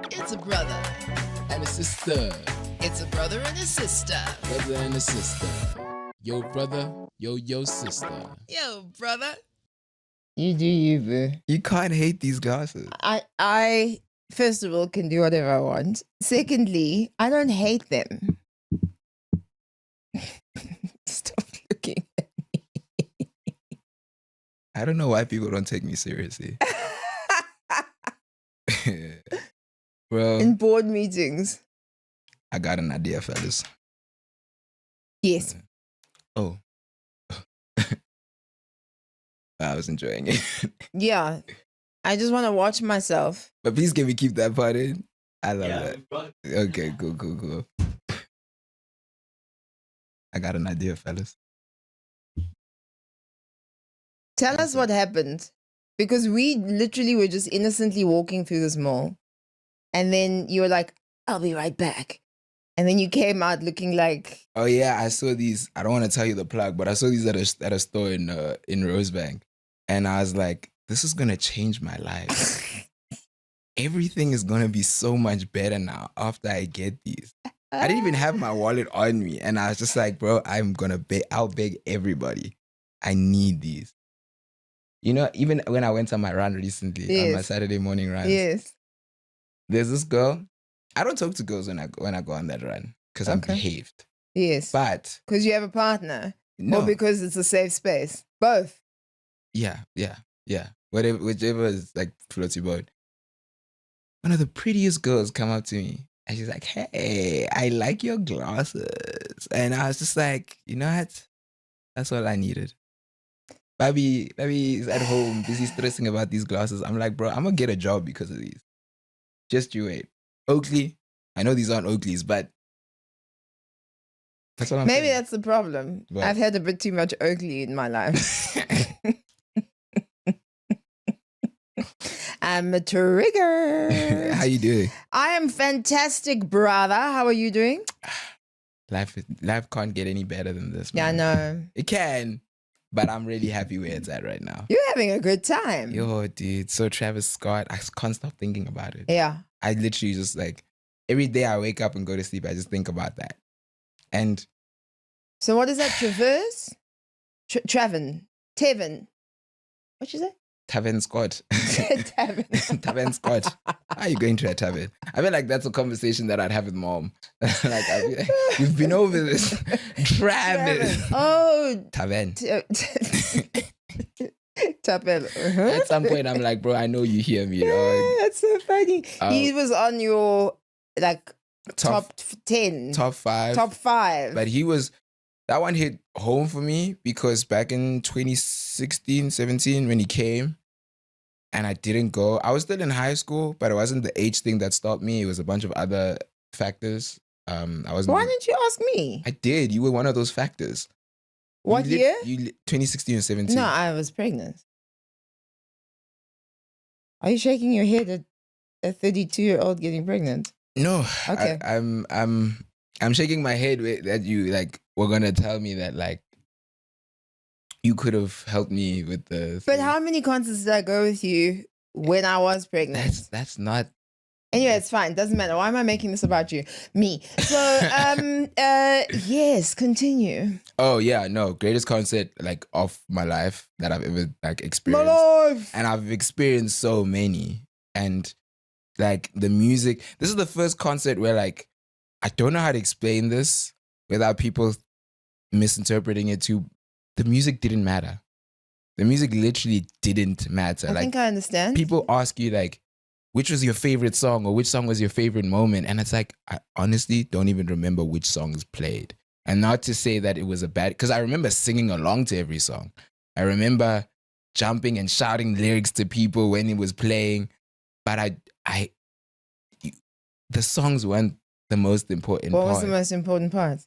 It's a brother and a sister. It's a brother and a sister. Brother and a sister. Yo, brother. Yo, sister. Yo, brother. You do you, boo. You can't hate these glasses. I first of all can do whatever I want. Secondly, I don't hate them. Stop looking at me. I don't know why people don't take me seriously. Bro, In board meetings. I got an idea, fellas. Yes. Oh. I was enjoying it. Yeah. I just want to watch myself. But please can we keep that part in? I love that. Okay, cool. I got an idea, fellas. Tell us what happened. Because we literally were just innocently walking through this mall. And then you were like, I'll be right back. And then you came out looking like... Oh yeah, I saw these. I don't want to tell you the plug, but I saw these at a store in Rosebank. And I was like, this is going to change my life. Everything is going to be so much better now after I get these. I didn't even have my wallet on me. And I was just like, bro, I'm going to I'll beg everybody. I need these. You know, even when I went on my run recently, on my Saturday morning runs, there's this girl. I don't talk to girls when I go on that run because I'm behaved. Yes. But because you have a partner, no, or because it's a safe space. Both. Yeah. Whichever is like floaty boat. One of the prettiest girls come up to me and she's like, "Hey, I like your glasses." And I was just like, you know what? That's all I needed. Pabi is at home busy stressing about these glasses. I'm like, bro, I'm gonna get a job because of these. Just you wait. Oakley, I know these aren't Oakleys, but that's what I'm saying. Maybe that's the problem. What? I've had a bit too much Oakley in my life. I'm triggered. How you doing? I am fantastic, brother. How are you doing? Life can't get any better than this, Yeah, I man. know. It can, but I'm really happy where it's at right now. You're having a good time. Yo, dude. So Travis Scott, I can't stop thinking about it. Yeah. I literally just like, every day I wake up and go to sleep, I just think about that. And so what is that? Traverse? Tevin. What you say? Tavern Scott. Tavern. Tavern Scott. How are you going to a tavern? I feel like that's a conversation that I'd have with mom. Like, we've been over this. Travis. Oh. Tavern. Tavern. At some point, I'm like, bro, I know you hear me. Yeah, that's so funny. He was on your like top 10. Top 5. Top 5. But that one hit home for me because back in 2016, 17, when he came and I didn't go, I was still in high school, but it wasn't the age thing that stopped me. It was a bunch of other factors. Why didn't you ask me? I did. You were one of those factors. What year? 2016 or 17. No, I was pregnant. Are you shaking your head at a 32-year-old getting pregnant? No. Okay. I'm shaking my head that you like were gonna tell me that like you could have helped me with the But how many concerts did I go with you when I was pregnant? That's not. Anyway, it's fine. Doesn't matter. Why am I making this about you? Me. So, yes, continue. Oh yeah, no, greatest concert like of my life that I've ever like experienced. My life. And I've experienced so many. And like the music, this is the first concert where like I don't know how to explain this without people misinterpreting it too. The music didn't matter. The music literally didn't matter. I think I understand. People ask you like, which was your favorite song or which song was your favorite moment? And it's like, I honestly don't even remember which songs played. And not to say that it was a bad, because I remember singing along to every song. I remember jumping and shouting lyrics to people when it was playing. But the songs weren't the most important part. What was the most important part?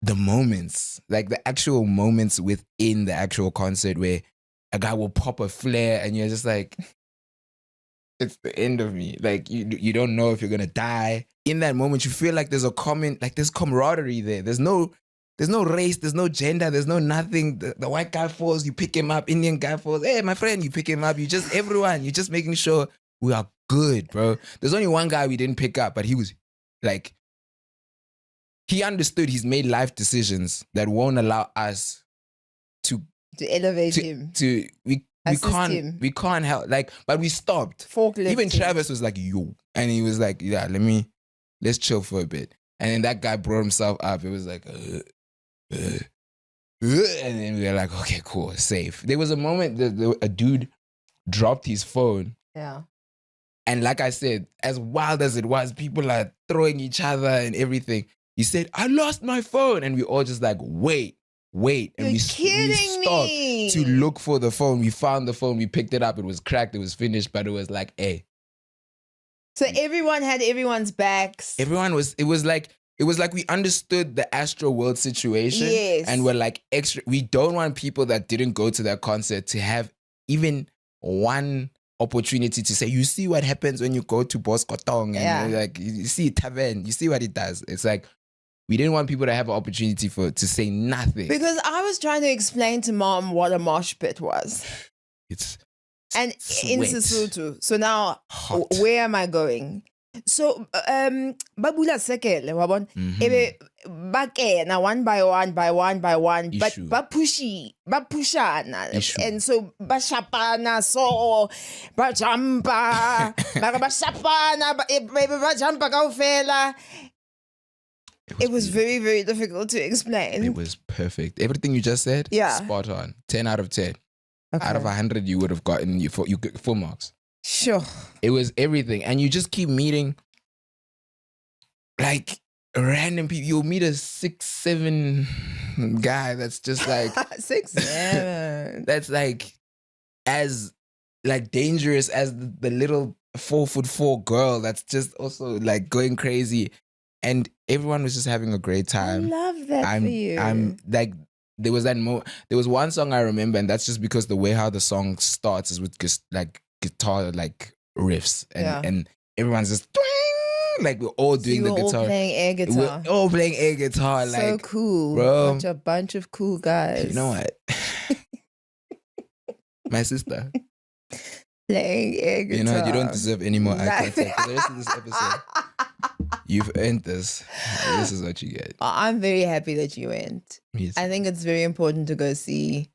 The moments, like the actual moments within the actual concert where a guy will pop a flare and you're just like, it's the end of me. Like you don't know if you're gonna die. In that moment, you feel like there's there's camaraderie there. There's no race, there's no gender, there's no nothing. The white guy falls, you pick him up. Indian guy falls, hey, my friend, you pick him up. You're just making sure We are good, bro. There's only one guy we didn't pick up, but he was like, he understood he's made life decisions that won't allow us to elevate him. We Assist can't him. we can't help, like, but we stopped. Forklift Even him. Travis was like, yo. And he was like, yeah, let's chill for a bit. And then that guy brought himself up. It was like, and then we were like, okay, cool, safe. There was a moment that a dude dropped his phone. Yeah. And like I said, as wild as it was, people are throwing each other and everything. He said, I lost my phone. And we all just like, wait. And You're we kidding stopped me. to look for the phone. We found the phone. We picked it up. It was cracked. It was finished. But it was like, hey. So everyone had everyone's backs. It was like we understood the Astro World situation. Yes. And we're like extra. We don't want people that didn't go to that concert to have even one opportunity to say, you see what happens when you go to Boskotong and like you see Tavern, you see what it does. It's like we didn't want people to have an opportunity to say nothing. Because I was trying to explain to mom what a mosh pit was. It's and in sweat. Sesotho. So now Hot. where am I going? So babula sekele wabon ebe bakena one by one but Issue. bapushana Issue. and so bashapana so bajampa bashapana bajampa kaufela. It was very, very difficult to explain. It was perfect. Everything you just said, spot on. 10 out of 10. Okay. Out of 100, you would have gotten you get full marks. Sure. It was everything. And you just keep meeting like random people. You'll meet a 6'7" guy that's just like 6'7". That's like as like dangerous as the little 4'4" girl that's just also like going crazy. And everyone was just having a great time. I love that for you. I'm like, there was one song I remember, and that's just because the way how the song starts is with just like guitar like riffs, and everyone's just like we're all doing the guitar. All playing air guitar. We're all playing air guitar. So like, cool, bro. Such a bunch of cool guys. You know what? My sister. Playing air guitar. You know, you don't deserve any more eye contact for the rest of this episode. You've earned this. This is what you get. I'm very happy that you went. Yes. I think it's very important to go see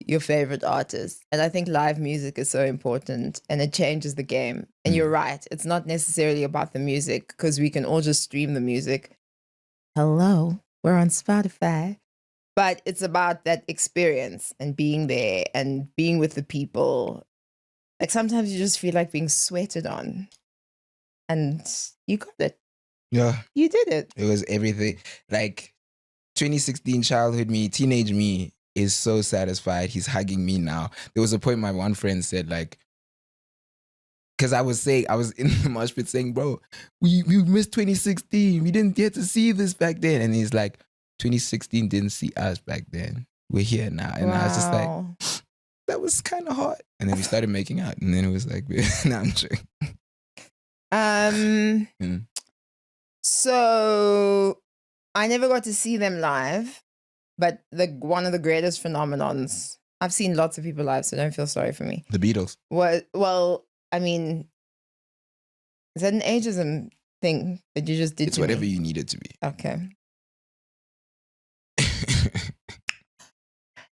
your favorite artist. And I think live music is so important and it changes the game. And you're right. It's not necessarily about the music because we can all just stream the music. Hello, we're on Spotify. But it's about that experience and being there and being with the people. Like sometimes you just feel like being sweated on. And you got it. Yeah. You did it. It was everything. Like 2016 childhood me, teenage me is so satisfied. He's hugging me now. There was a point my one friend said like, because I was in the mosh pit saying, bro, we missed 2016. We didn't get to see this back then. And he's like, 2016 didn't see us back then. We're here now. And I was just like, that was kind of hard. And then we started making out. And then it was like, no, I'm joking. So I never got to see them live, but one of the greatest phenomenons. I've seen lots of people live, so don't feel sorry for me. The Beatles. Well, I mean, is that an ageism thing that you just did? It's whatever you need it to be. Okay.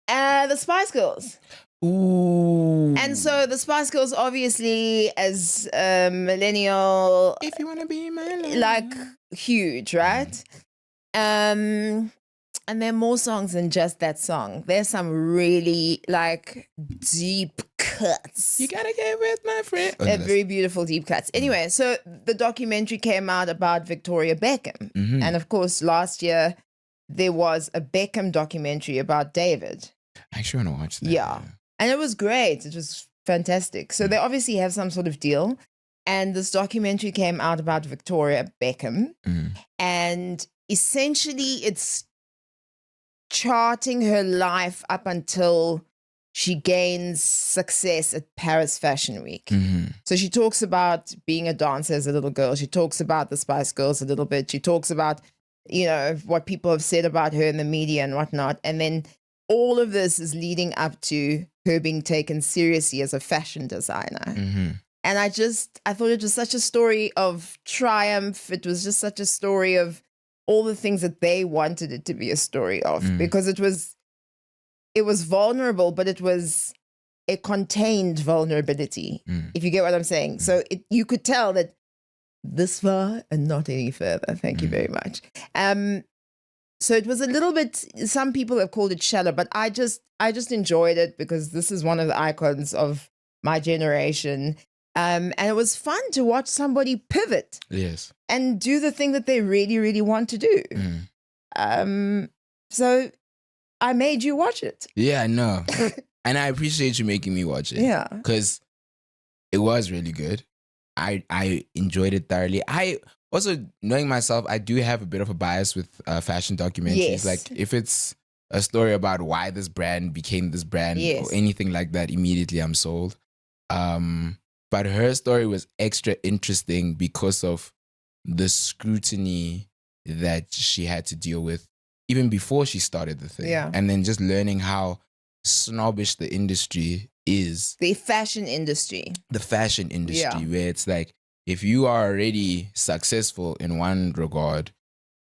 The Spice Girls. Ooh. And so the Spice Girls, obviously, as millennial, If you want to be my love. like huge, right? And there are more songs than just that song. There's some really like deep cuts. You gotta get with my friend. Very beautiful deep cuts. Anyway, so the documentary came out about Victoria Beckham. Mm-hmm. And of course, last year, there was a Beckham documentary about David. I actually want to watch that. Yeah. And it was great. It was fantastic. So they obviously have some sort of deal. And this documentary came out about Victoria Beckham. And essentially it's charting her life up until she gains success at Paris Fashion Week. So she talks about being a dancer as a little girl. She talks about the Spice Girls a little bit. She talks about, you know, what people have said about her in the media and whatnot. And then all of this is leading up to her being taken seriously as a fashion designer. And I thought it was such a story of triumph. It was just such a story of all the things that they wanted it to be a story of, because it was vulnerable, but it was a contained vulnerability, if you get what I'm saying. So you could tell that this far and not any further. Thank you very much. So it was a little bit, some people have called it shallow, but I just enjoyed it because this is one of the icons of my generation. And it was fun to watch somebody pivot. Yes. And do the thing that they really, really want to do. So I made you watch it. Yeah, I know. And I appreciate you making me watch it. Yeah. Because it was really good. I enjoyed it thoroughly. I also, knowing myself, I do have a bit of a bias with fashion documentaries. Yes. Like if it's a story about why this brand became this brand Yes. or anything like that, immediately I'm sold. But her story was extra interesting because of the scrutiny that she had to deal with even before she started the thing. Yeah. And then just learning how snobbish the industry is. The fashion industry. The fashion industry, Yeah. where it's like, if you are already successful in one regard,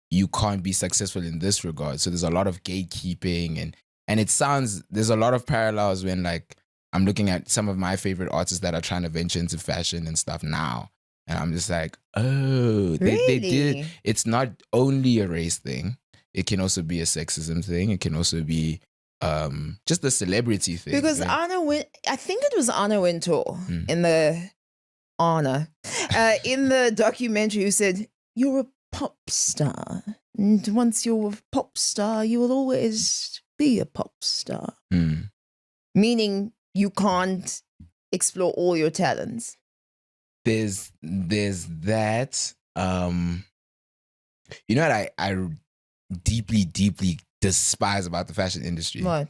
you can't be successful in this regard. So there's a lot of gatekeeping and it sounds, there's a lot of parallels when like, I'm looking at some of my favorite artists that are trying to venture into fashion and stuff now. And I'm just like, oh, they did it. It's not only a race thing. It can also be a sexism thing. It can also be just a celebrity thing. Because right? I think it was Anna Wintour in the documentary who said, you're a pop star. And once you're a pop star, you will always be a pop star. Meaning you can't explore all your talents. There's that. You know what I deeply, deeply despise about the fashion industry? What?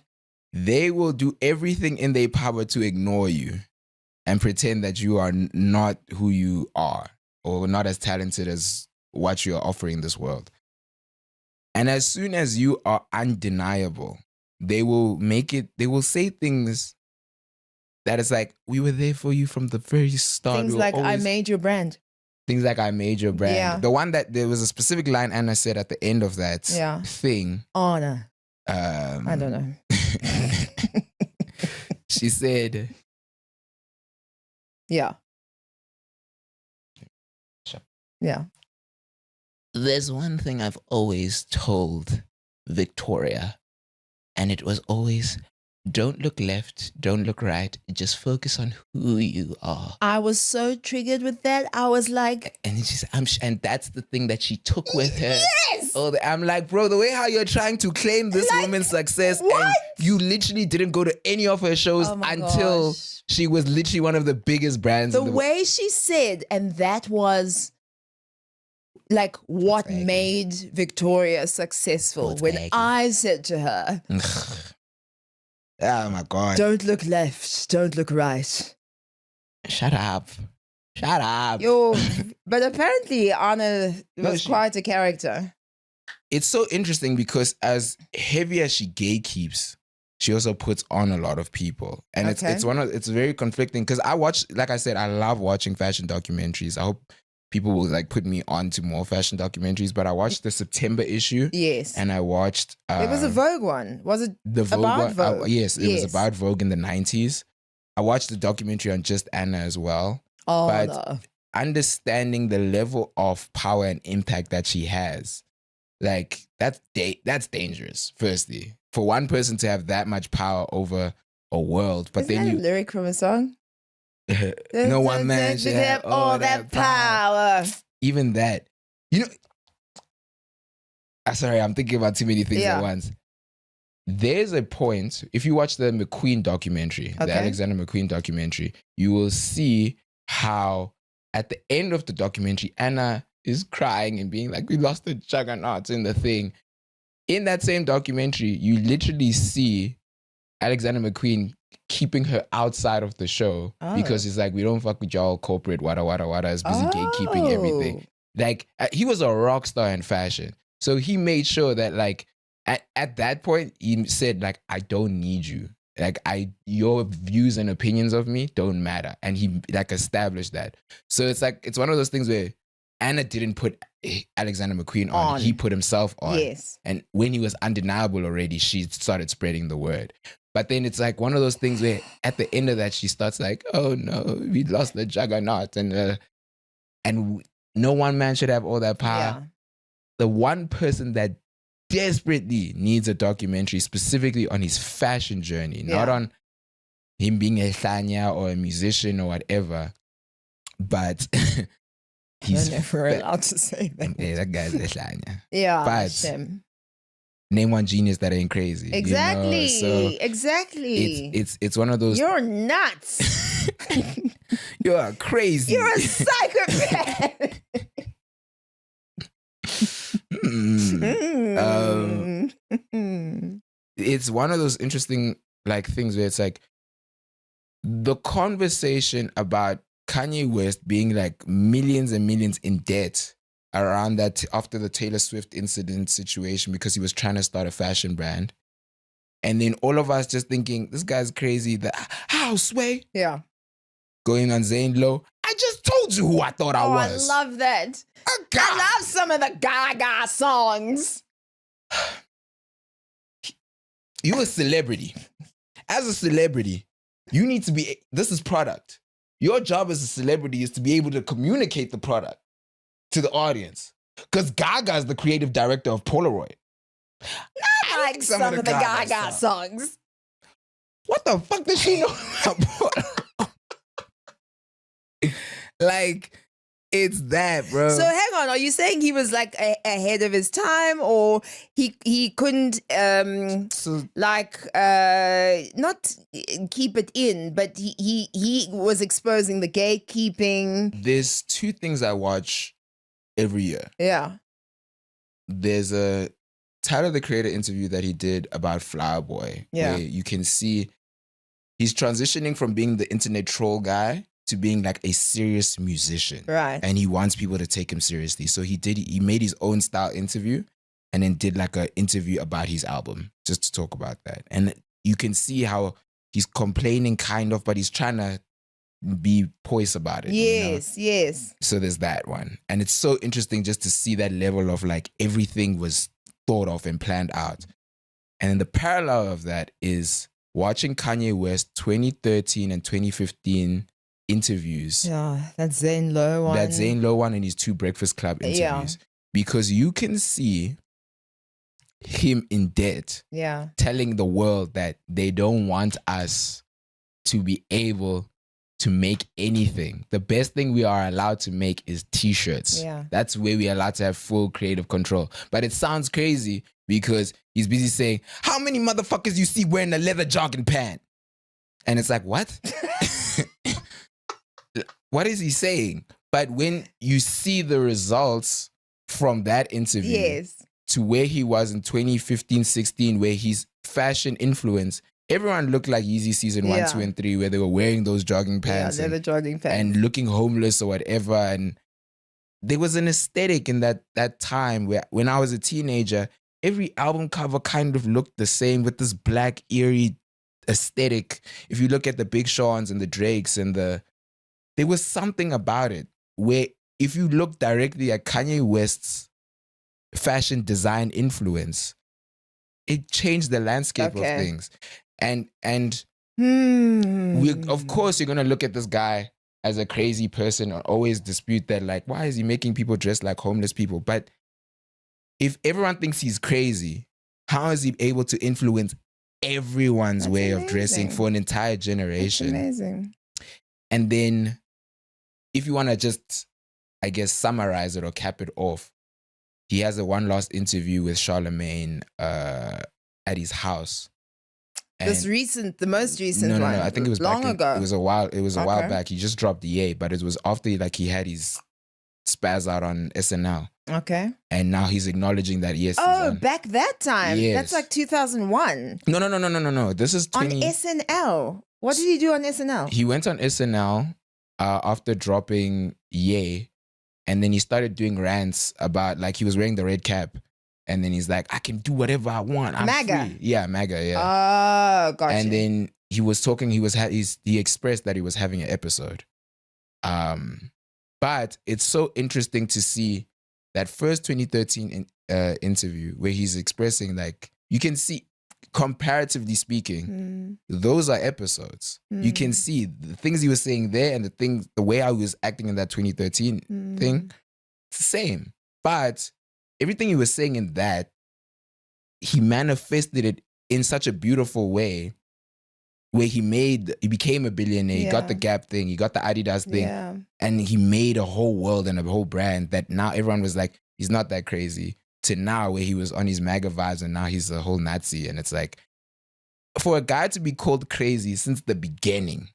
They will do everything in their power to ignore you and pretend that you are not who you are or not as talented as what you are offering this world. And as soon as you are undeniable, they will say things that is like, we were there for you from the very start. Things like, I made your brand. Things like, I made your brand. Yeah. The one that, there was a specific line Anna said at the end of that thing. Anna. I don't know. She said... Yeah. Yeah. There's one thing I've always told Victoria, and it was always, don't look left, don't look right, just focus on who you are. I was so triggered with that. I was like... And she's, and that's the thing that she took with her. Yes! Oh, I'm like, bro, the way how you're trying to claim this woman's success, what? and you literally didn't go to any of her shows until she was literally one of the biggest brands. The way she said, and that was... like what made Victoria successful when I said to her, oh my God. Don't look left, don't look right. Shut up. Shut up. Yo, but apparently Anna was quite a character. It's so interesting because as heavy as she gatekeeps, she also puts on a lot of people. And it's very conflicting because I watch, like I said, I love watching fashion documentaries. I hope people will like put me on to more fashion documentaries, but I watched the September issue. Yes. And I watched... it was a Vogue one. Was it the Vogue about one? Vogue? Yes, it was about Vogue in the 90s. I watched the documentary on Just Anna as well. Oh, but no. Understanding the level of power and impact that she has, like that's dangerous, firstly. For one person to have that much power over a world. But Isn't then that a lyric from a song? No one man should have all that power. Even that. You know, sorry, I'm thinking about too many things at once. There's a point, if you watch the McQueen documentary, the Alexander McQueen documentary, you will see how at the end of the documentary, Anna is crying and being like, we lost the juggernauts in the thing. In that same documentary, you literally see Alexander McQueen keeping her outside of the show because it's like, we don't fuck with y'all corporate wada is busy gatekeeping everything. Like, he was a rock star in fashion. So he made sure that like, at that point, he said like, I don't need you. Like your views and opinions of me don't matter. And he like established that. So it's like, it's one of those things where Anna didn't put Alexander McQueen on. He put himself on. Yes. And when he was undeniable already, she started spreading the word. But then it's like one of those things where at the end of that, she starts like, oh no, we lost the juggernaut. And no one man should have all that power. Yeah. The one person that desperately needs a documentary specifically on his fashion journey, not on him being a hlanya or a musician or whatever, but he's never allowed to say that. Yeah, that guy's a hlanya. Yeah, but Shem. Name one genius that ain't crazy. Exactly. You know? So exactly. It's one of those. You're nuts. You're crazy. You're a psychopath. It's one of those interesting like things where it's like the conversation about Kanye West being like millions and millions in debt around that after the Taylor Swift incident situation because he was trying to start a fashion brand. And then all of us just thinking, this guy's crazy. How, Sway? Yeah. Going on Zane Lowe. I just told you who I thought I was. I love that. I love some of the Gaga songs. You're a celebrity. As a celebrity, you need to be, this is product. Your job as a celebrity is to be able to communicate the product to the audience. Because Gaga is the creative director of Polaroid. I like some of the Gaga songs. What the fuck does she know about Polaroid? Like, it's that, bro. So hang on, are you saying he was like ahead of his time, or he couldn't not keep it in, but he was exposing the gatekeeping? There's two things I watch every year. Yeah. There's a Tyler the Creator interview that he did about Flower Boy. Yeah. Where you can see he's transitioning from being the internet troll guy to being like a serious musician. Right. And he wants people to take him seriously. So he made his own style interview and then did like an interview about his album just to talk about that. And you can see how he's complaining kind of, but he's trying to be poised about it. Yes, you know? yes. So there's that one. And it's so interesting just to see that level of like everything was thought of and planned out. And then the parallel of that is watching Kanye West 2013 and 2015 interviews. Yeah, that Zane Lowe one. That Zane Lowe one and his 2 Breakfast Club interviews. Yeah. Because you can see him in debt. Yeah. Telling the world that they don't want us to be able to make anything. The best thing we are allowed to make is t-shirts. Yeah. That's where we're allowed to have full creative control. But it sounds crazy because he's busy saying, how many motherfuckers you see wearing a leather jogging pant? And it's like, what? What is he saying? But when you see the results from that interview Yes. to where he was in 2015, 16, where his fashion influence, everyone looked like Yeezy season 1, 2, and 3, where they were wearing those jogging pants. Yeah, they're the jogging pants. And looking homeless or whatever. And there was an aesthetic in that time where when I was a teenager, every album cover kind of looked the same with this black, eerie aesthetic. If you look at the Big Sean's and the Drakes and there was something about it where if you look directly at Kanye West's fashion design influence, it changed the landscape of things. And of course you're gonna look at this guy as a crazy person and always dispute that, like, why is he making people dress like homeless people? But if everyone thinks he's crazy, how is he able to influence everyone's way of dressing for an entire generation? That's amazing. And then if you want to just, I guess, summarize it or cap it off, he has a one last interview with Charlemagne at his house. And The most recent one. No. I think it was long ago. It was a while back. He just dropped the Yay, but it was after like he had his spaz out on SNL. Okay. And now he's acknowledging that yes. Back that time. Yes. That's like 2001. No. This is on SNL. What did he do on SNL? He went on SNL after dropping Yay, and then he started doing rants about, like, he was wearing the red cap, And then he's like, I can do whatever I want. I'm MAGA. free. Yeah, MAGA, yeah. Oh, gotcha. And then he was talking, he expressed that he was having an episode. But it's so interesting to see that first 2013 interview where he's expressing, like, you can see, comparatively speaking, those are episodes. You can see the things he was saying there and the way I was acting in that 2013 thing, it's the same. But everything he was saying in that, he manifested it in such a beautiful way where he became a billionaire. He got the Gap thing, he got the Adidas thing, and he made a whole world and a whole brand that now everyone was like, he's not that crazy. To now where he was on his MAGA vibes and now he's a whole Nazi. And it's like, for a guy to be called crazy since the beginning,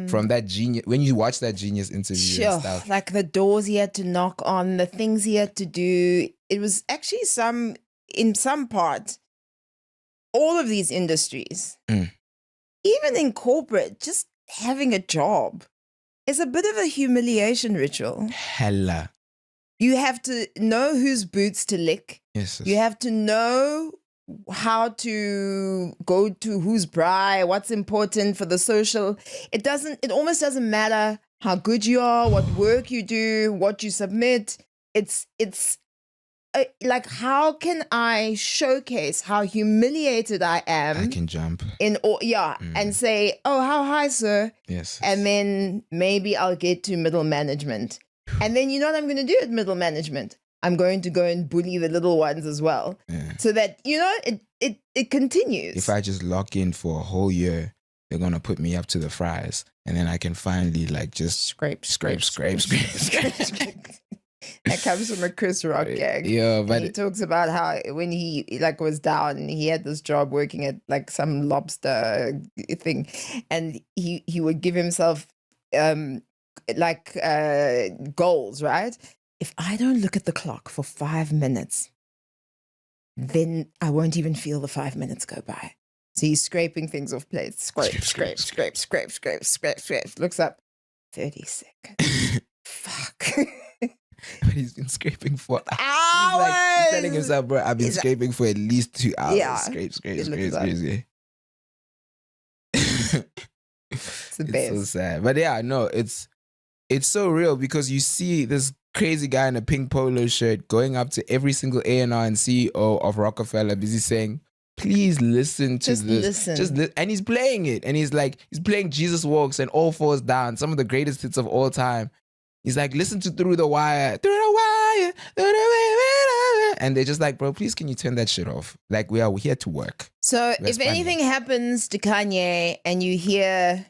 from that genius, when you watch that genius interview and stuff. Like the doors he had to knock on, the things he had to do. It was actually in some part, all of these industries, even in corporate, just having a job is a bit of a humiliation ritual. Hella. You have to know whose boots to lick. Yes. You have to know how to go to whose bri, what's important for the social. It almost doesn't matter how good you are, what work you do, what you submit. It's like, how can I showcase how humiliated I am? I can jump. And say, oh, how high, sir? Yes. And then maybe I'll get to middle management. And then you know what I'm going to do at middle management? I'm going to go and bully the little ones as well. Yeah. So that, you know, it continues. If I just lock in for a whole year, they're going to put me up to the fries. And then I can finally like just scrape. That comes from a Chris Rock gag. Yeah, but he talks about how when he like was down, he had this job working at like some lobster thing, and he would give himself goals, right? If I don't look at the clock for 5 minutes, then I won't even feel the 5 minutes go by. So he's scraping things off plates. Scrape. Looks up. 30 seconds. Fuck. But he's been scraping for hours. He's telling himself, bro, I've been scraping for at least 2 hours. Yeah. Scrape. It's the best. It's so sad. But yeah, no, it's so real because you see this crazy guy in a pink polo shirt going up to every single A&R and CEO of Rockefeller, busy saying, please listen to this. And he's playing it. And he's playing Jesus Walks and All Falls Down, some of the greatest hits of all time. He's like, listen to Through the Wire. And they're just like, bro, please can you turn that shit off? Like, we are here to work. So if anything happens to Kanye and you hear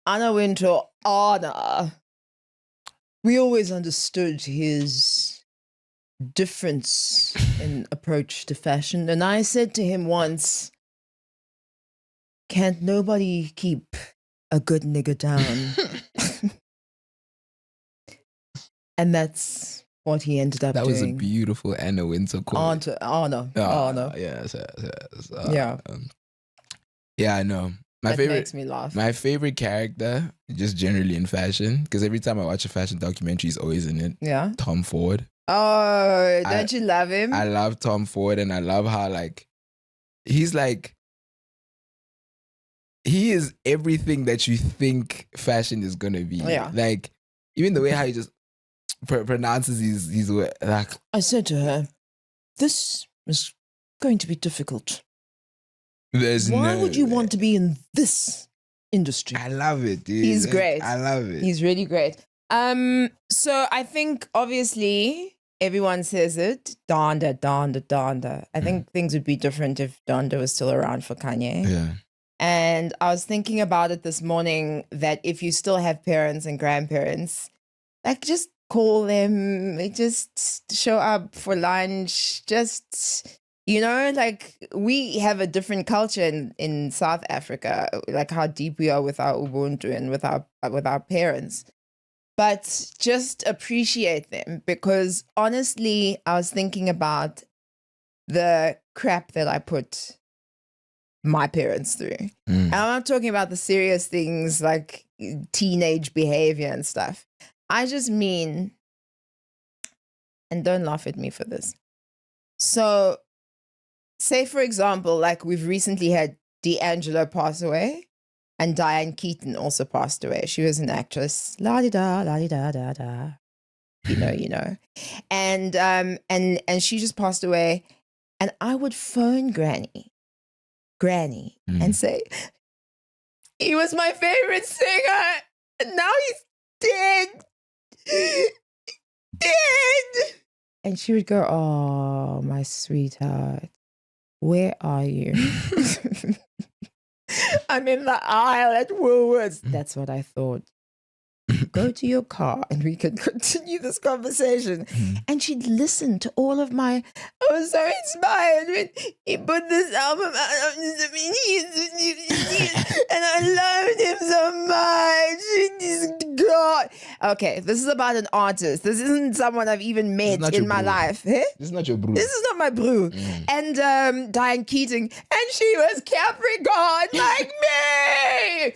Anna Wintour, Anna, we always understood his difference in approach to fashion. And I said to him once, can't nobody keep a good nigga down? And that's what he ended up doing. That was a beautiful Anna Wintour quote. Anna. Yes. Yeah. Yeah, I know. That makes me laugh. My favorite character, just generally in fashion, because every time I watch a fashion documentary, he's always in it. Yeah. Tom Ford. Oh, don't you love him? I love Tom Ford, and I love how he's like, he is everything that you think fashion is gonna be. Yeah. Like, even the way how he just pronounces his word. Like, I said to her, this is going to be difficult. Why would you want to be in this industry? I love it, dude. He's great. I love it. He's really great. So I think obviously everyone says it, Donda. I think things would be different if Donda was still around for Kanye. Yeah. And I was thinking about it this morning that if you still have parents and grandparents, like just call them, just show up for lunch, just, you know, like we have a different culture in South Africa, like how deep we are with our Ubuntu and with our parents. But just appreciate them, because honestly, I was thinking about the crap that I put my parents through. And I'm not talking about the serious things like teenage behavior and stuff. I just mean, and don't laugh at me for this, So, say for example, like we've recently had D'Angelo pass away, and Diane Keaton also passed away. She was an actress. La di da, la di da da da. You know. And she just passed away. And I would phone Granny, and say, he was my favorite singer, and now he's dead. Dead. And she would go, oh, my sweetheart, where are you? I'm in the aisle at Woolworths. That's what I thought. Go to your car and we can continue this conversation. And she'd listen to all of my, I was so inspired when he put this album out. And I loved him so much. He's God. Okay, this is about an artist. This isn't someone I've even met in my life. Eh? This is not your brew. This is not my brew. And Diane Keating, and she was Capricorn like me.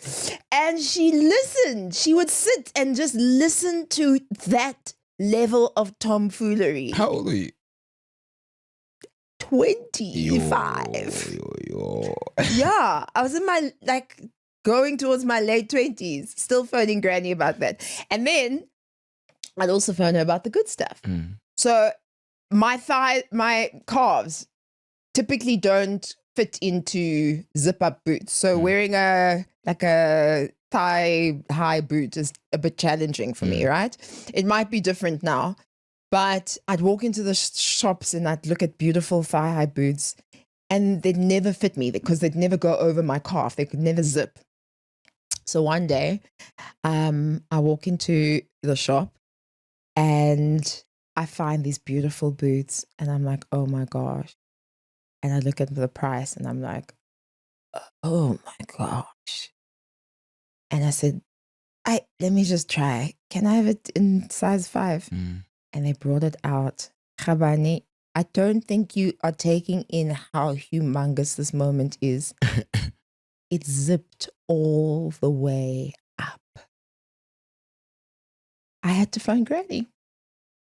And she listened. She would sit and just listen to that level of tomfoolery. How old are you? 25. Yo. Yeah, I was in my, like, going towards my late 20s, still phoning Granny about that. And then I'd also phone her about the good stuff. So my calves typically don't fit into zip-up boots. So wearing a thigh-high boot is a bit challenging for me, right? It might be different now, but I'd walk into the shops and I'd look at beautiful thigh-high boots, and they'd never fit me because they'd never go over my calf. They could never zip. So one day, I walk into the shop and I find these beautiful boots, and I'm like, oh my gosh. And I look at the price and I'm like, oh my gosh. And I said, let me just try. Can I have it in size 5? And they brought it out. Khabani, I don't think you are taking in how humongous this moment is. It zipped all the way up. I had to phone Granny.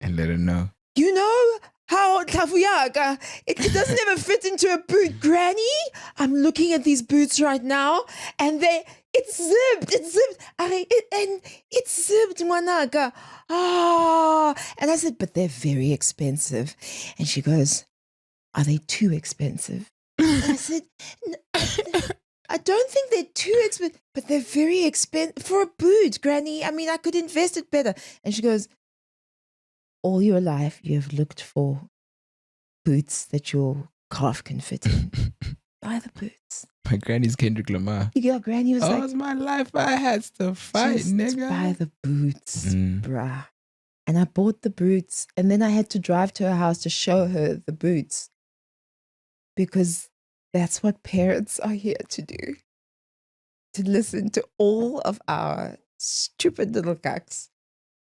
And let her know. You know how Tavuyaga, it doesn't ever fit into a boot. Granny, I'm looking at these boots right now, and it's zipped. It's zipped, Mwanaka. And I said, but they're very expensive. And she goes, are they too expensive? And I said, I don't think they're too expensive, but they're very expensive for a boot, Granny. I mean, I could invest it better. And she goes, all your life you have looked for boots that your calf can fit in. Buy the boots. My granny's Kendrick Lamar. Your granny was it's my life. I had to fight, just nigga. buy the boots, bruh. And I bought the boots, and then I had to drive to her house to show her the boots, because that's what parents are here to do. To listen to all of our stupid little cucks.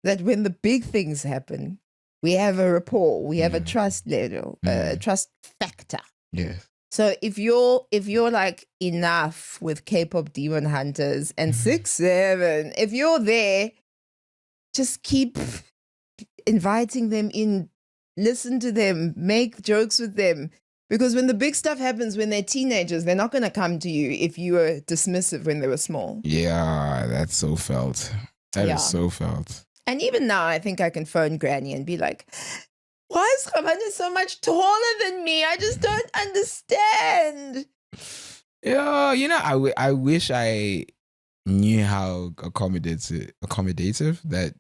That when the big things happen, we have a rapport, we have a trust level, a trust factor. Yeah. So if you're like enough with K-pop demon hunters and 6-7, if you're there, just keep inviting them in, listen to them, make jokes with them. Because when the big stuff happens when they're teenagers, they're not going to come to you if you were dismissive when they were small. Yeah, that's so felt. That is so felt. And even now, I think I can phone Granny and be like, why is Khabane so much taller than me? I just don't understand. Yeah, you know, I wish I knew how accommodative that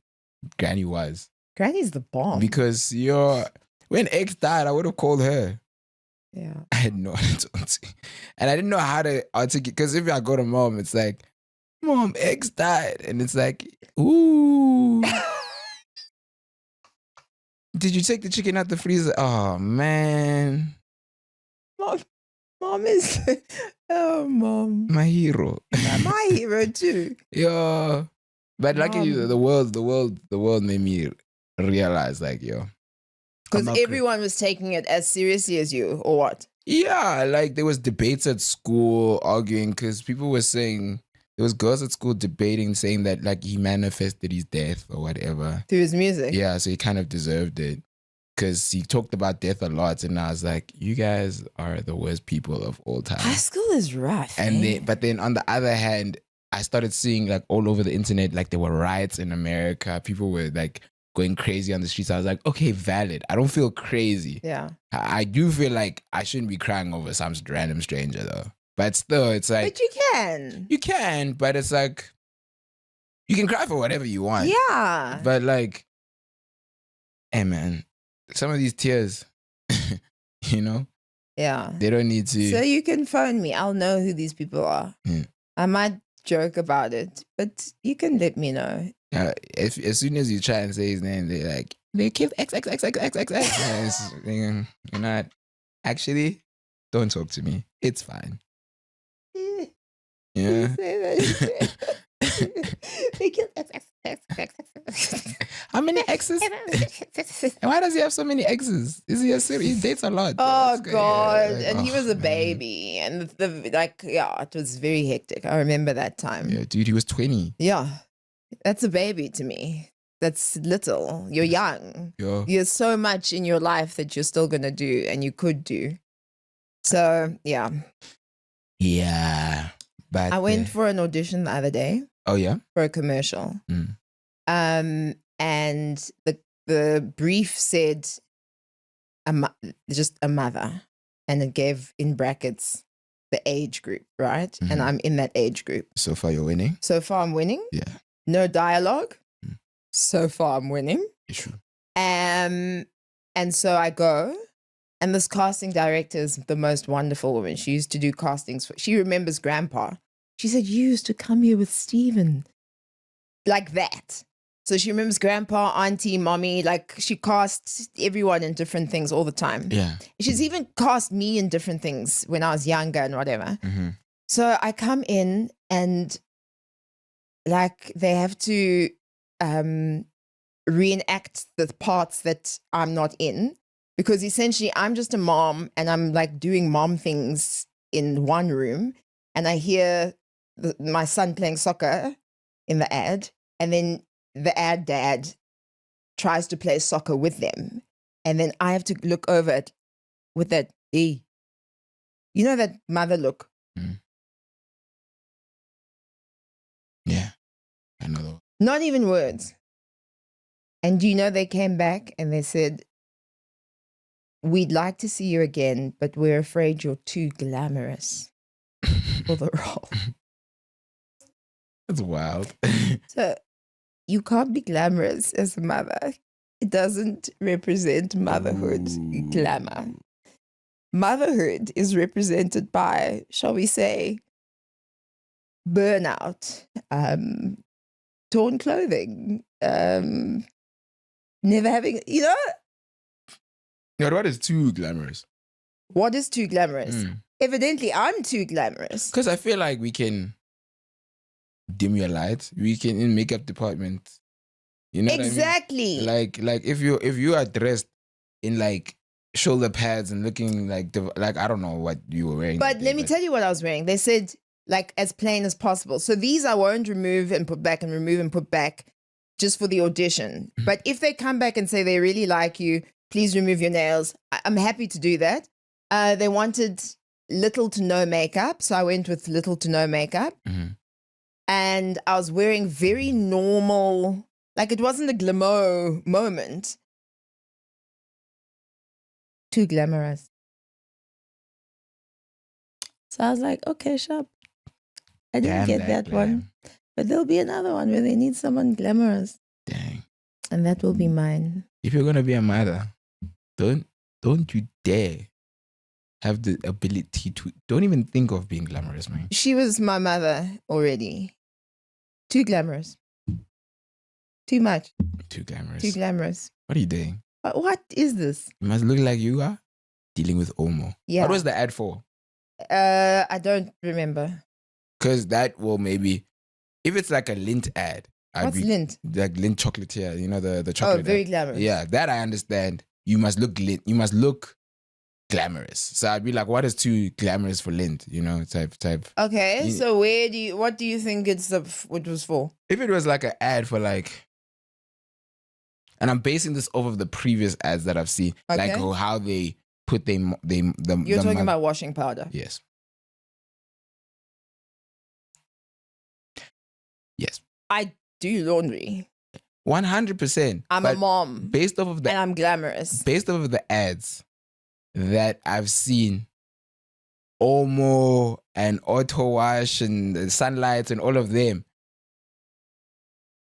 Granny was. Granny's the bomb. Because when X died, I would have called her. Yeah. I had no idea. And I didn't know how to articulate. Because if I go to mom, it's like, Mom, X died. And it's like, ooh. Did you take the chicken out the freezer? Oh, man. Mom is, Mom. My hero. My hero too. Yeah. But luckily, the world made me realize, like, yo. Because everyone was taking it as seriously as you, or what? Yeah, like there was debates at school arguing because people were saying, there was girls at school debating, saying that like he manifested his death or whatever. Through his music? Yeah, so he kind of deserved it. because he talked about death a lot, and I was like, you guys are the worst people of all time. High school is rough. And but then on the other hand, I started seeing like all over the internet, like there were riots in America. People were like going crazy on the streets. I was like, okay, valid. I don't feel crazy. Yeah. I do feel like I shouldn't be crying over some random stranger though. But still, it's like But you can. you can, but it's like you can cry for whatever you want. Yeah. But like, hey man, some of these tears, you know, Yeah. they don't need to. So you can phone me. I'll know who these people are. Yeah. I might joke about it, but you can let me know. As soon as you try and say his name, they're like, they killed X X X X X X X. And it's thinking, you're not. Actually, don't talk to me. It's fine. Yeah. They killed X, X, X, X, X. How many exes? And why does he have so many exes? Is he a serious? He dates a lot. Oh That's good. God! Yeah, like, And he was a man. baby, and it was very hectic. I remember that time. Yeah, dude, he was 20. Yeah, that's a baby to me. That's little. You're young. Yo. There's so much in your life that you're still gonna do, and you could do. So yeah, Yeah. But I went for an audition the other day oh yeah? for a commercial. Mm. And the brief said just a mother, and it gave in brackets the age group, right? And Mhm. I'm in that age group. So far you're winning? So far I'm winning. Yeah. No dialogue. Mm. So far I'm winning. True. And so I go, and this casting director is the most wonderful woman. She used to do castings she remembers grandpa. She said, you used to come here with Steven. Like that. So she remembers grandpa, auntie, mommy. Like she casts everyone in different things all the time. Yeah. She's even cast me in different things when I was younger and whatever. Mm-hmm. So I come in, and like they have to reenact the parts that I'm not in, because essentially I'm just a mom, and I'm like doing mom things in one room, and I hear my son playing soccer in the ad, and then the ad dad tries to play soccer with them, and then I have to look over it with that you know, that mother look. Yeah. I know though. Not even words. And do you know, they came back and they said, we'd like to see you again, but we're afraid you're too glamorous for the role. That's wild. So you can't be glamorous as a mother. It doesn't represent motherhood Ooh. glamour. Motherhood is represented by, shall we say, burnout, torn clothing, never having, you know, Yeah, what is too glamorous? what is too glamorous? Evidently, I'm too glamorous. Because I feel like we can dim your light. We can in makeup department. You know Exactly. what I mean? Like if you are dressed in like shoulder pads and looking like I don't know what you were wearing. But let me tell you what I was wearing. They said like as plain as possible. So these I won't remove and put back and remove and put back just for the audition. But if they come back and say they really like you, please remove your nails, I'm happy to do that. They wanted little to no makeup. So I went with little to no makeup. Mm-hmm. And I was wearing very normal, like it wasn't a glamour moment. Too glamorous. So I was like, okay, sharp. I didn't get that one. But there'll be another one where they need someone glamorous. Dang. And that will be mine. If you're gonna be a mother, don't you dare have the ability to. Don't even think of being glamorous, man. She was my mother already. Too glamorous. Too much. Too glamorous. Too glamorous. What are you doing? But what is this? You must look like you are dealing with Omo. Yeah. What was the ad for? I don't remember. Because that will maybe, if it's like a Lint ad. What's Lint? Like Lint chocolatier, you know, the chocolate. Oh, very ad. glamorous. Yeah, that I understand. You must look Lint. You must look glamorous. So I'd be like, what is too glamorous for Lint? You know, type. Okay, so what do you think it was for? If it was like an ad for like, And I'm basing this off of the previous ads that I've seen, like Okay. how they put the You're talking about washing powder. Yes. Yes. I do laundry. 100%. I'm a mom. Based off of And I'm glamorous. based off of the ads that I've seen, Omo and Auto Wash and the Sunlight and all of them,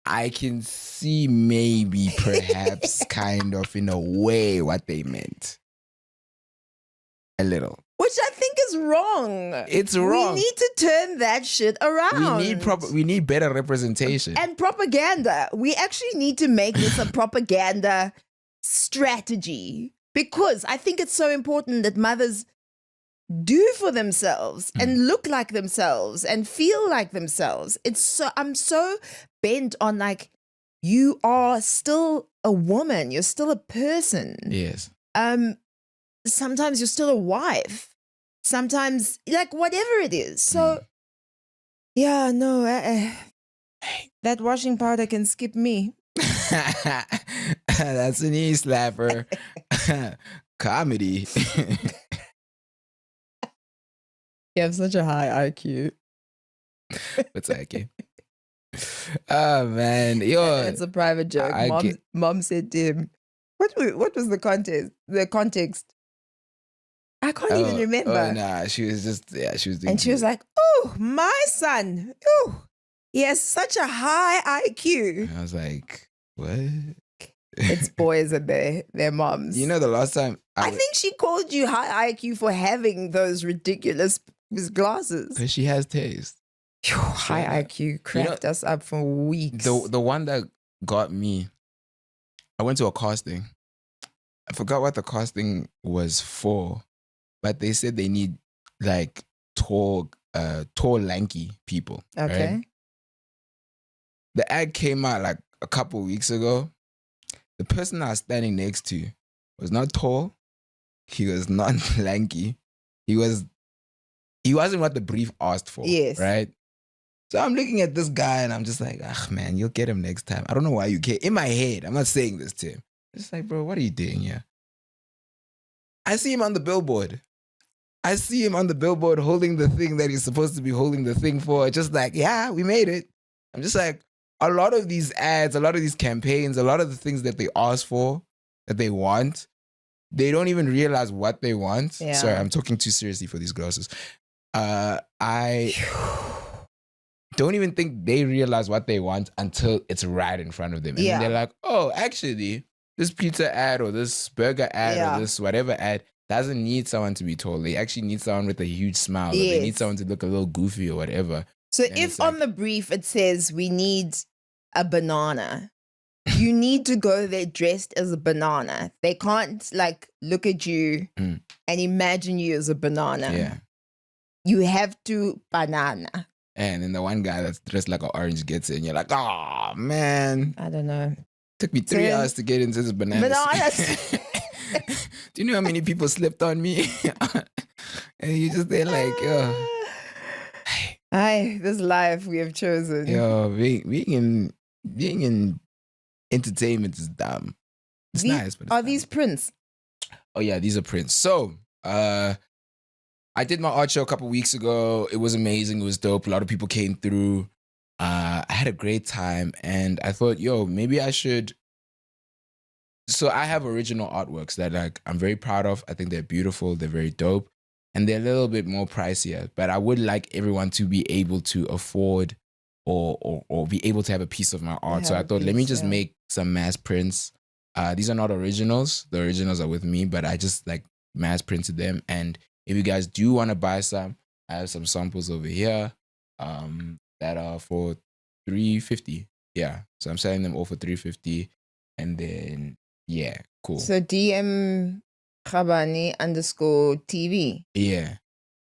I can see maybe perhaps kind of in a way what they meant. A little. Which I think is wrong. It's wrong. We need to turn that shit around. We need better representation. And propaganda. We actually need to make this a propaganda strategy, because I think it's so important that mothers do for themselves and look like themselves and feel like themselves. I'm so bent on, like, you are still a woman, you're still a person. Yes. Sometimes you're still a wife. Sometimes, like, whatever it is. So, yeah, no, that washing powder can skip me. That's an knee slapper. Comedy. You have such a high IQ. What's that, okay? Oh, man. Yo, It's a private joke. Mom said to him, what was the context? The context? I can't even remember. Oh, nah. She was just, she was doing And she was like, oh, my son. Oh, he has such a high IQ. I was like, what? It's boys and their moms. You know, the last time I think she called you high IQ for having those ridiculous glasses. because she has taste. Phew, high IQ cracked us up for weeks. The one that got me, I went to a casting. I forgot what the casting was for, but they said they need like tall, lanky people. Okay. Right? The ad came out like a couple weeks ago. The person I was standing next to was not tall. He was not lanky. He wasn't what the brief asked for. Yes. Right? So I'm looking at this guy and I'm just like, ah, man, you'll get him next time. I don't know why you care. In my head, I'm not saying this to him. It's like, bro, what are you doing here? I see him on the billboard. I see him on the billboard holding the thing that he's supposed to be holding the thing for. Just like, yeah, we made it. I'm just like, a lot of these ads, a lot of these campaigns, a lot of the things that they ask for, that they want, they don't even realize what they want. Yeah. Sorry, I'm talking too seriously for these glasses. I don't even think they realize what they want until it's right in front of them. And then they're like, oh, actually, this pizza ad or this burger ad or this whatever ad doesn't need someone to be tall. They actually need someone with a huge smile. Or they need someone to look a little goofy or whatever. So And if on the brief it says we need a banana, you need to go there dressed as a banana. They can't like look at you and imagine you as a banana. Yeah. You have to banana. And then the one guy that's dressed like an orange gets in, you're like, oh, man. I don't know. Took me 3 hours to get into this banana. Bananas. Do you know how many people slipped on me? And you just there like, yo. Aye, this life we have chosen. Yo, being in entertainment is dumb. It's nice, but it's are dumb. these prints? Oh yeah, these are prints. So, I did my art show a couple weeks ago. It was amazing. It was dope. A lot of people came through. I had a great time, and I thought, yo, maybe I should. So I have original artworks that like I'm very proud of. I think they're beautiful. They're very dope, and they're a little bit more pricier. But I would like everyone to be able to afford or be able to have a piece of my art. So I thought, let me just make some mass prints. These are not originals. The originals are with me, but I just like mass printed them. And if you guys do want to buy some, I have some samples over here that are for $350. Yeah. So I'm selling them all for $350. And then, yeah, cool. So DM Khabani_TV. Yeah.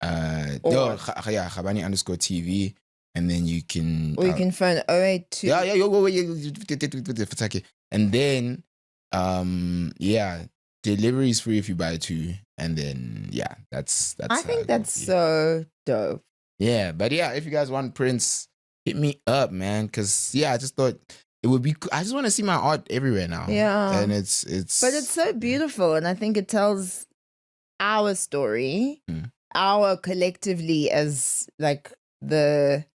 Khabani_TV. And then you can... Or you can phone 082. Yeah. And then, delivery is free if you buy 2. And then, yeah, that's I think that's so dope. Yeah, but yeah, if you guys want prints, hit me up, man. Because, yeah, I just thought it would be. I just want to see my art everywhere now. Yeah. and it's. But it's so beautiful, and I think it tells our story, our collectively as like the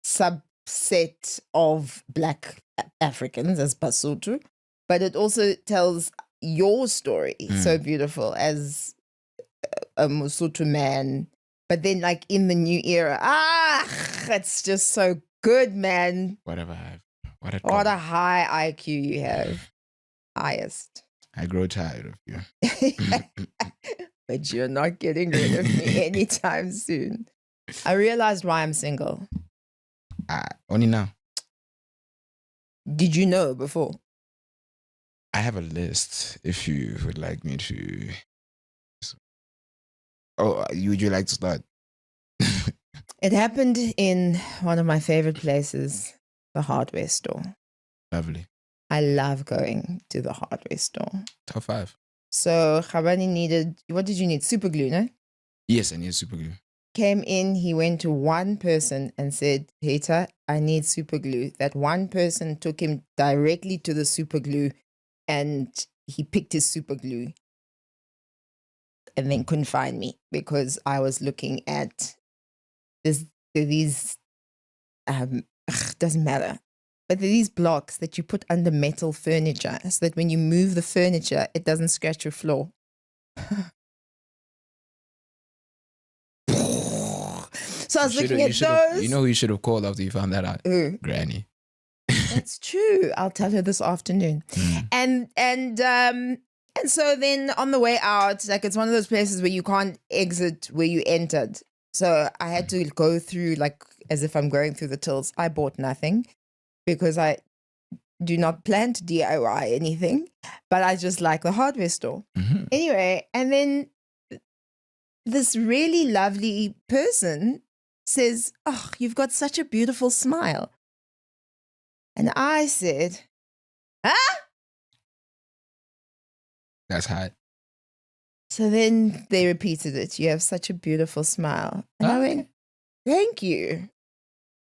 subset of Black Africans as Basotho, but it also tells your story so beautiful as a Mosotho man. But then, like in the new era, it's just so good, man. Whatever I have. What a high IQ you have. Highest. I grow tired of you. But you're not getting rid of me anytime soon. I realized why I'm single. Only now. Did you know before? I have a list if you would like me to. Oh, would you like to start? It happened in one of my favorite places, the hardware store. Lovely. I love going to the hardware store. Top 5. So Khabani needed, what did you need? Super glue, no? Yes, I need super glue. Came in, he went to one person and said, Peter, I need super glue. That one person took him directly to the super glue and he picked his super glue and then couldn't find me because I was looking at these, doesn't matter. But there are these blocks that you put under metal furniture so that when you move the furniture, it doesn't scratch your floor. So I was looking at those. You know who you should have called after you found that out? Who? Granny. That's true. I'll tell her this afternoon. And so then on the way out, like it's one of those places where you can't exit where you entered. So I had to go through like as if I'm going through the tills. I bought nothing because I do not plan to DIY anything, but I just like the hardware store. Mm-hmm. Anyway, and then this really lovely person says, oh, you've got such a beautiful smile. And I said, huh? That's hot. So then they repeated it. You have such a beautiful smile. And I went, thank you.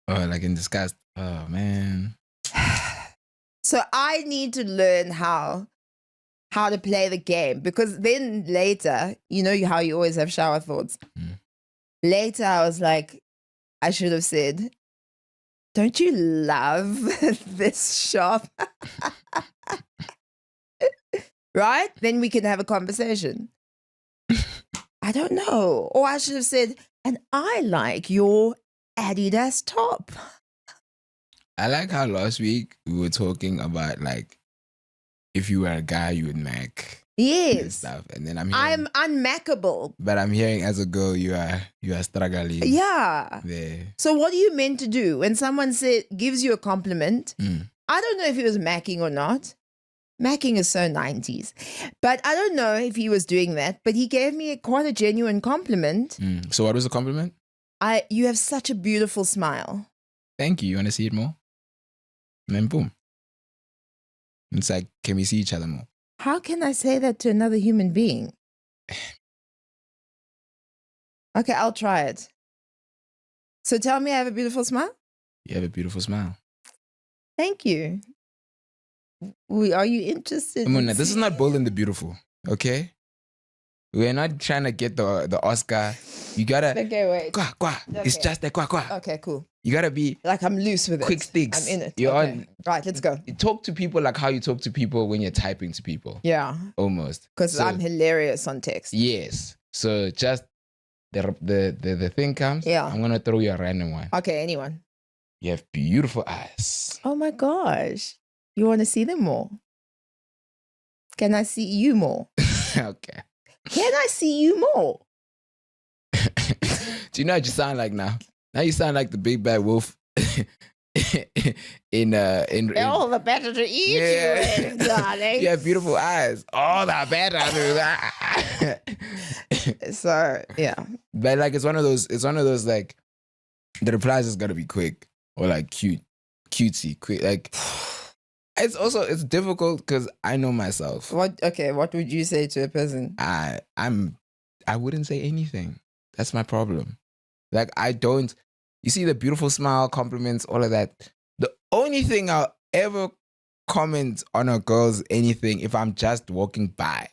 Oh, like in disgust. Oh, man. So I need to learn how to play the game because then later, you know how you always have shower thoughts. Later, I was like, I should have said, don't you love this shop? Right? Then we can have a conversation. I don't know. Or I should have said, and I like your Adidas top. I like how last week we were talking about like if you were a guy you would mac and Yes. stuff, and then I'm hearing, unmackable. but I'm hearing as a girl you are struggling. Yeah. There. So what are you meant to do when someone gives you a compliment? I don't know if he was macking or not. Macking is so 90s. But I don't know if he was doing that, but he gave me quite a genuine compliment. So what was the compliment? You have such a beautiful smile. Thank you. You want to see it more? And then boom. It's like, can we see each other more? How can I say that to another human being? Okay, I'll try it. So tell me I have a beautiful smile? You have a beautiful smile. Thank you. Are you interested? Mona, this is not Bold and the Beautiful, okay? We're not trying to get the Oscar. You gotta... Okay, wait. Kwa, kwa. It's Okay. just a kwa, kwa. Okay, cool. You gotta be... Like I'm loose with it. Quick sticks. I'm in it. You're Okay. on... Right, let's go. You talk to people like how you talk to people when you're typing to people. Yeah. Almost. Because So, I'm hilarious on text. Yes. So just the thing comes. Yeah. I'm gonna throw you a random one. Okay, anyone. You have beautiful eyes. Oh my gosh. You want to see them more? Can I see you more? Okay. Can I see you more? Do you know what you sound like now? Now you sound like the big bad wolf in All the better to eat Yeah. you with, darling. You have beautiful eyes. All the better. So, yeah. But like it's one of those like the replies is gotta be quick or like cutesy, quick. Like it's difficult because I know myself. What would you say to a person? I wouldn't say anything. That's my problem. Like I don't. You see the beautiful smile, compliments, all of that. The only thing ever comment on a girl's anything if I'm just walking by.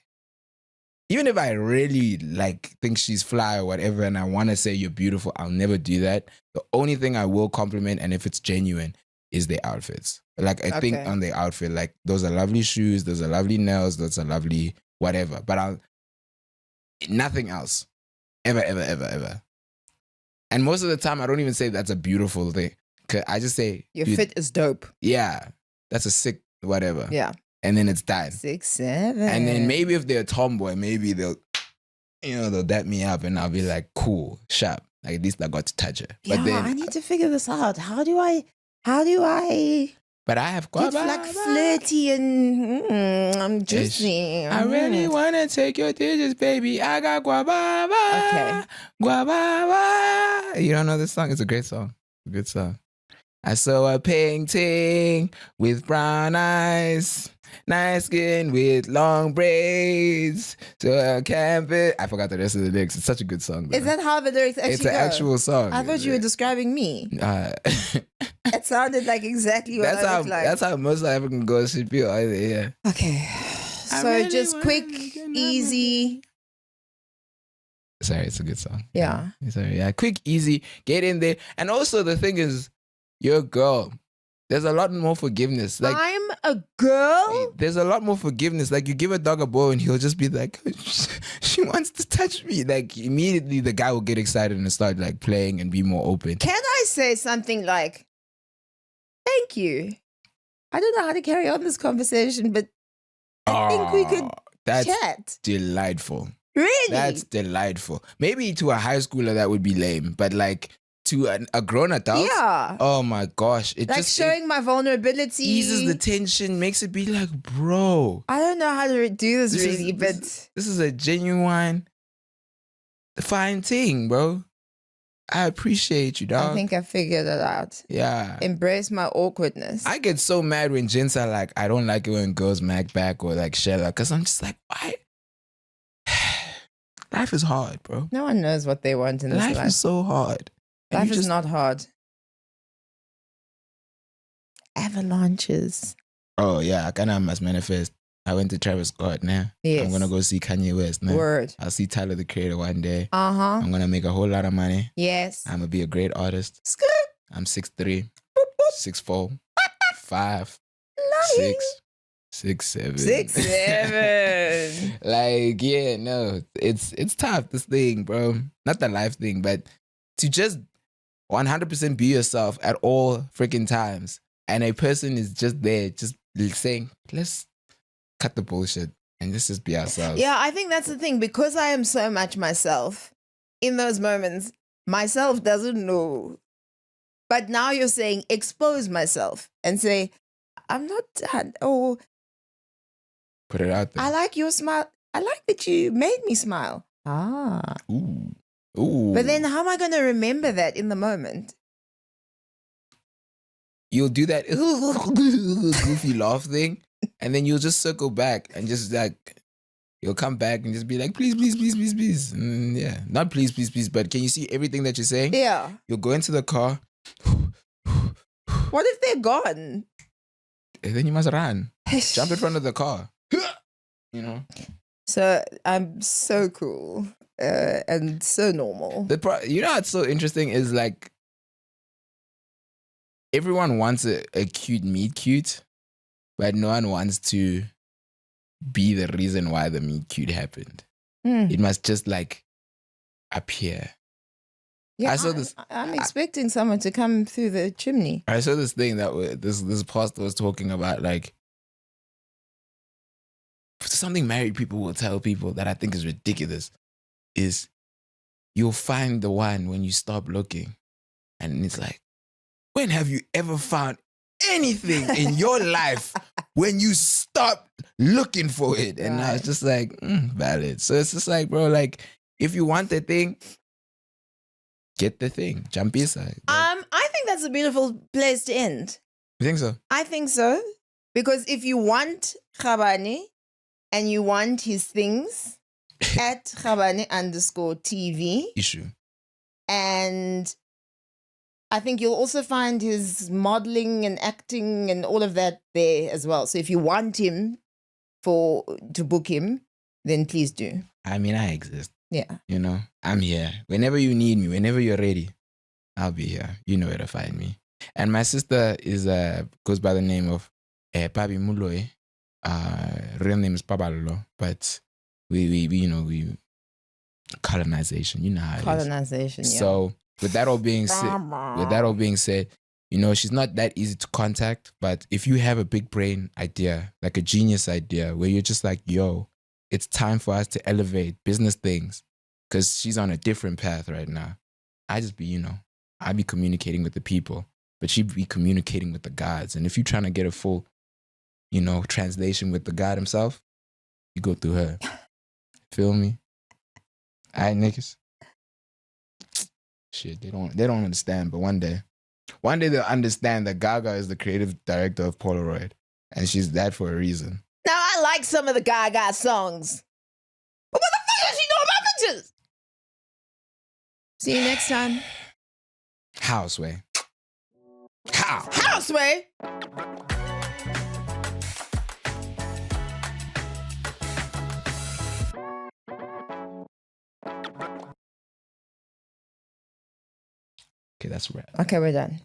Even if I really like think she's fly or whatever and I want to say you're beautiful, I'll never do that. The only thing I will compliment, and if it's genuine, is their outfits. Like I think Okay. on their outfit, like those are lovely shoes, those are lovely nails, those are lovely whatever. But I'll nothing else. Ever, ever, ever, ever. And most of the time I don't even say that's a beautiful thing. 'Cause I just say Your dude, fit is dope. yeah, that's a sick whatever. Yeah. And then it's done. 6, 7. And then maybe if they're a tomboy, maybe they'll dap me up and I'll be like, cool, sharp. Like at least I got to touch her. Yeah, But then I need to figure this out. How do I but I have get like flirty and I'm juicy? I really wanna take your digits, baby. I got guababa. Okay. Guababa. You don't know this song? It's a great song. A good song. I saw a painting with brown eyes, nice skin with long braids. So I can't I forgot the rest of the lyrics. It's such a good song. Though. Is that how the lyrics actually It's an go? actual song. I thought you were describing me. It sounded like exactly what I look like. That's how most African girls should feel either, yeah. Okay. I So really just wanna quick, make it easy. Sorry, it's a good song. Yeah. Sorry, yeah. Quick, easy, get in there. And also the thing is, you're a girl. There's a lot more forgiveness. Like I'm a girl? there's a lot more forgiveness. Like you give a dog a bone and he'll just be like, she wants to touch me. Like immediately the guy will get excited and start like playing and be more open. Can I say something like, thank you? I don't know how to carry on this conversation, but I think we could that's chat. delightful. Really? That's delightful. Maybe to a high schooler that would be lame, but like to a grown adult, Yeah. oh my gosh, it Like just showing my vulnerability. eases the tension, makes it be like, bro, I don't know how to do this, This is- really, this- but this is a genuine, fine thing, bro. I appreciate you, dog. I think I figured it out. Yeah. Embrace my awkwardness. I get so mad when gents are like, I don't like it when girls mag back or like shell out, because I'm just like, why? Life is hard, bro. No one knows what they want in this Life life. is so hard. And Life you is just- not hard. Avalanches. Oh yeah, I kinda must manifest. I went to Travis Scott now. Yes. I'm gonna go see Kanye West now. Word. I'll see Tyler the Creator one day. Uh-huh. I'm gonna make a whole lot of money. Yes. I'm gonna be a great artist. Skirt. I'm 6'3", 6'4", 5, Lying. 6, 7. 6, 7. Like, yeah, no, it's tough, this thing, bro. Not the life thing, but to just 100% be yourself at all freaking times. And a person is just there, just saying, let's cut the bullshit and let's just be ourselves. Yeah, I think that's the thing. Because I am so much myself, in those moments, myself doesn't know. But now you're saying expose myself and say, I'm not done. Oh, Put it out there. I like your smile. I like that you made me smile. Ah. Ooh. Ooh. But then how am I going to remember that in the moment? You'll do that goofy laugh thing, and then you'll just circle back and just like, you'll come back and just be like, please, please, please, please, please. Yeah, not please, please, please, but can you see everything that you're saying? Yeah. You'll go into the car, What if they're gone? and then you must run. Jump in front of the car. You know? So I'm so cool and so normal. You know what's so interesting is like, everyone wants a cute meet cute, but no one wants to be the reason why the meet cute happened. Mm. It must just like appear. Yeah, I saw this- I'm expecting someone to come through the chimney. I saw this thing that this pastor was talking about, like something married people will tell people that I think is ridiculous is you'll find the one when you stop looking. And it's like, when have you ever found anything in your life when you stop looking for it? And I was Right. just like, valid. So it's just like, bro, like if you want the thing, get the thing. Jump inside. I think that's a beautiful place to end. You think so? I think so. Because if you want Khabane and you want his things at Khabane_TV Issue. and I think you'll also find his modeling and acting and all of that there as well. So if you want him to book him, then please do. I mean, I exist. Yeah. You know, I'm here. Whenever you need me, whenever you're ready, I'll be here. You know where to find me. And my sister goes by the name of Pabi Muloy. Real name is Pabalolo, but we colonization. You know how it is. Colonization. Yeah. So with that all being said, you know, she's not that easy to contact. But if you have a big brain idea, like a genius idea, where you're just like, yo, it's time for us to elevate business things, because she's on a different path right now. I'd be communicating with the people, but she'd be communicating with the gods. And if you're trying to get a full, translation with the God himself, you go through her. Feel me? All right, niggas. Shit, they don't understand, but one day they'll understand that Gaga is the creative director of Polaroid, and she's that for a reason. Now, I like some of the Gaga songs. But what the fuck does she know about pictures? See you next time. Houseway. Houseway? Okay, that's a wrap. Okay, we're done.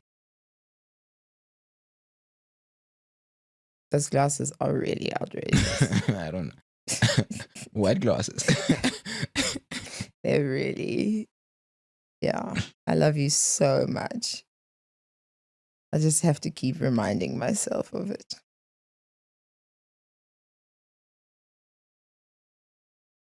Those glasses are really outrageous. I don't know. White glasses. They're really, yeah. I love you so much. I just have to keep reminding myself of it.